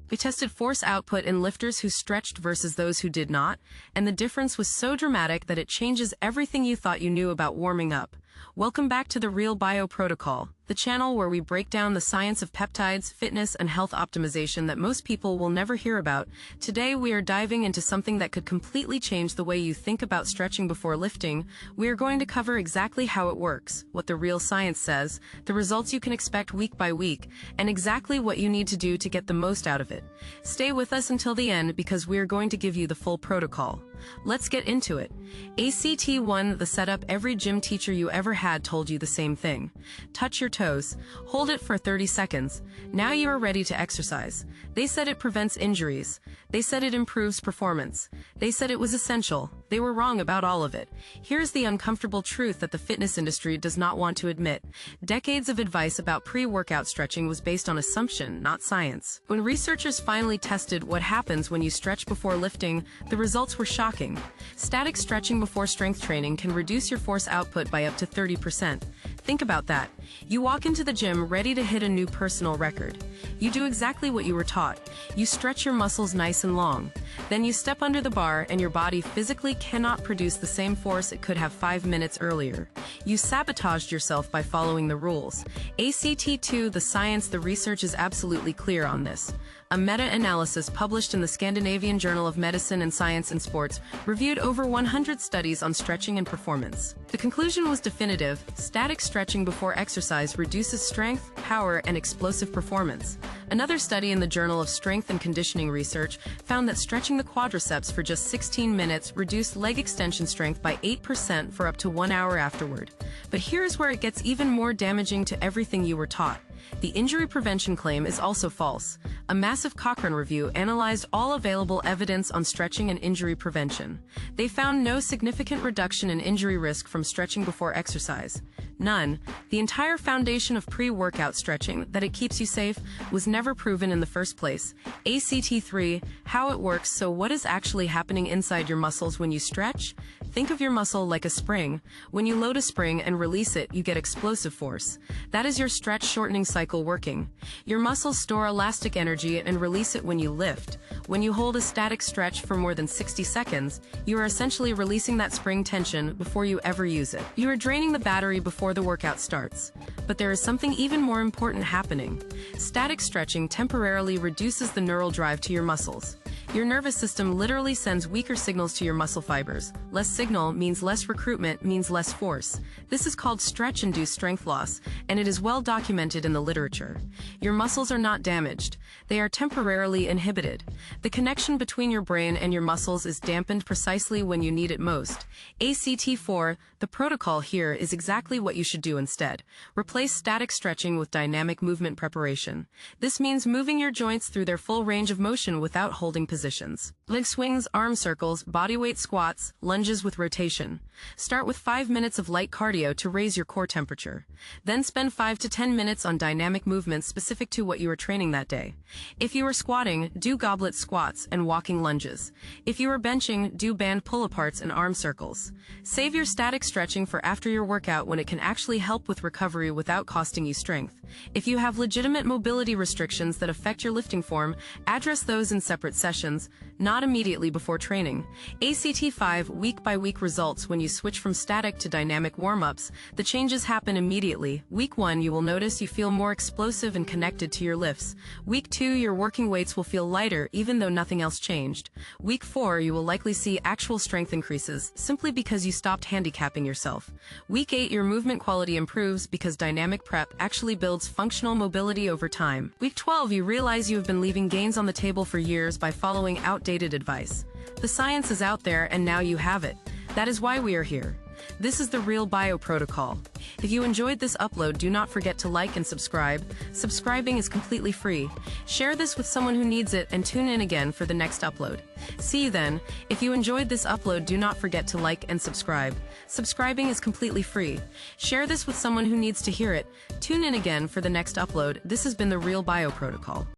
We tested force output in lifters who stretched versus those who did not, and the difference was so dramatic that it changes everything you thought you knew about warming up. Welcome back to the Real Bio Protocol, the channel where we break down the science of peptides, fitness, and health optimization that most people will never hear about. Today we are diving into something that could completely change the way you think about stretching before lifting. We are going to cover exactly how it works, what the real science says, the results you can expect week by week, and exactly what you need to do to get the most out of it. Stay with us until the end because we are going to give you the full protocol. Let's get into it. ACT1, the setup. Every gym teacher you ever had told you the same thing. Touch your toes. Hold it for 30 seconds. Now you are ready to exercise. They said it prevents injuries. They said it improves performance. They said it was essential. They were wrong about all of it. Here's the uncomfortable truth that the fitness industry does not want to admit. Decades of advice about pre-workout stretching was based on assumption, not science. When researchers finally tested what happens when you stretch before lifting, the results were shocking. Static stretching before strength training can reduce your force output by up to 30%. Think about that. You walk into the gym ready to hit a new personal record. You do exactly what you were taught. You stretch your muscles nice and long. Then you step under the bar and your body physically cannot produce the same force it could have 5 minutes earlier. You sabotaged yourself by following the rules. ACT2, the science, the research is absolutely clear on this. A meta-analysis published in the Scandinavian Journal of Medicine and Science in Sports reviewed over 100 studies on stretching and performance. The conclusion was definitive: static stretching before exercise reduces strength, power, and explosive performance. Another study in the Journal of Strength and Conditioning Research found that stretching the quadriceps for just 16 minutes reduced leg extension strength by 8% for up to 1 hour afterward. But here's where it gets even more damaging to everything you were taught. The injury prevention claim is also false. A massive Cochrane review analyzed all available evidence on stretching and injury prevention. They found no significant reduction in injury risk from stretching before exercise. None. The entire foundation of pre-workout stretching, that it keeps you safe, was never proven in the first place. ACT3, how it works. So what is actually happening inside your muscles when you stretch? Think of your muscle like a spring. When you load a spring and release it, you get explosive force. That is your stretch shortening cycle working. Your muscles store elastic energy and release it when you lift. When you hold a static stretch for more than 60 seconds, you are essentially releasing that spring tension before you ever use it. You are draining the battery before the workout starts. But there is something even more important happening. Static stretching temporarily reduces the neural drive to your muscles. Your nervous system literally sends weaker signals to your muscle fibers. Less signal means less recruitment, means less force. This is called stretch-induced strength loss, and it is well documented in the literature. Your muscles are not damaged. They are temporarily inhibited. The connection between your brain and your muscles is dampened precisely when you need it most. ACT4, the protocol here, is exactly what you should do instead. Replace static stretching with dynamic movement preparation. This means moving your joints through their full range of motion without holding positions. Leg swings, arm circles, bodyweight squats, lunges with rotation. Start with 5 minutes of light cardio to raise your core temperature. Then spend 5 to 10 minutes on dynamic movements specific to what you are training that day. If you are squatting, do goblet squats and walking lunges. If you are benching, do band pull-aparts and arm circles. Save your static stretching for after your workout when it can actually help with recovery without costing you strength. If you have legitimate mobility restrictions that affect your lifting form, address those in separate sessions, not immediately before training. ACT5, week-by-week results. When you switch from static to dynamic warm-ups, the changes happen immediately. Week 1, you will notice you feel more explosive and connected to your lifts. Week 2, your working weights will feel lighter even though nothing else changed. Week 4, you will likely see actual strength increases, simply because you stopped handicapping yourself. Week 8, your movement quality improves because dynamic prep actually builds functional mobility over time. Week 12, you realize you have been leaving gains on the table for years by following outdated advice. The science is out there and now you have it. That is why we are here. This is the Real Bio Protocol. If you enjoyed this upload, do not forget to like and subscribe. Subscribing is completely free. Share this with someone who needs it and tune in again for the next upload. See you then. If you enjoyed this upload, do not forget to like and subscribe. Subscribing is completely free. Share this with someone who needs to hear it. Tune in again for the next upload. This has been the Real Bio Protocol.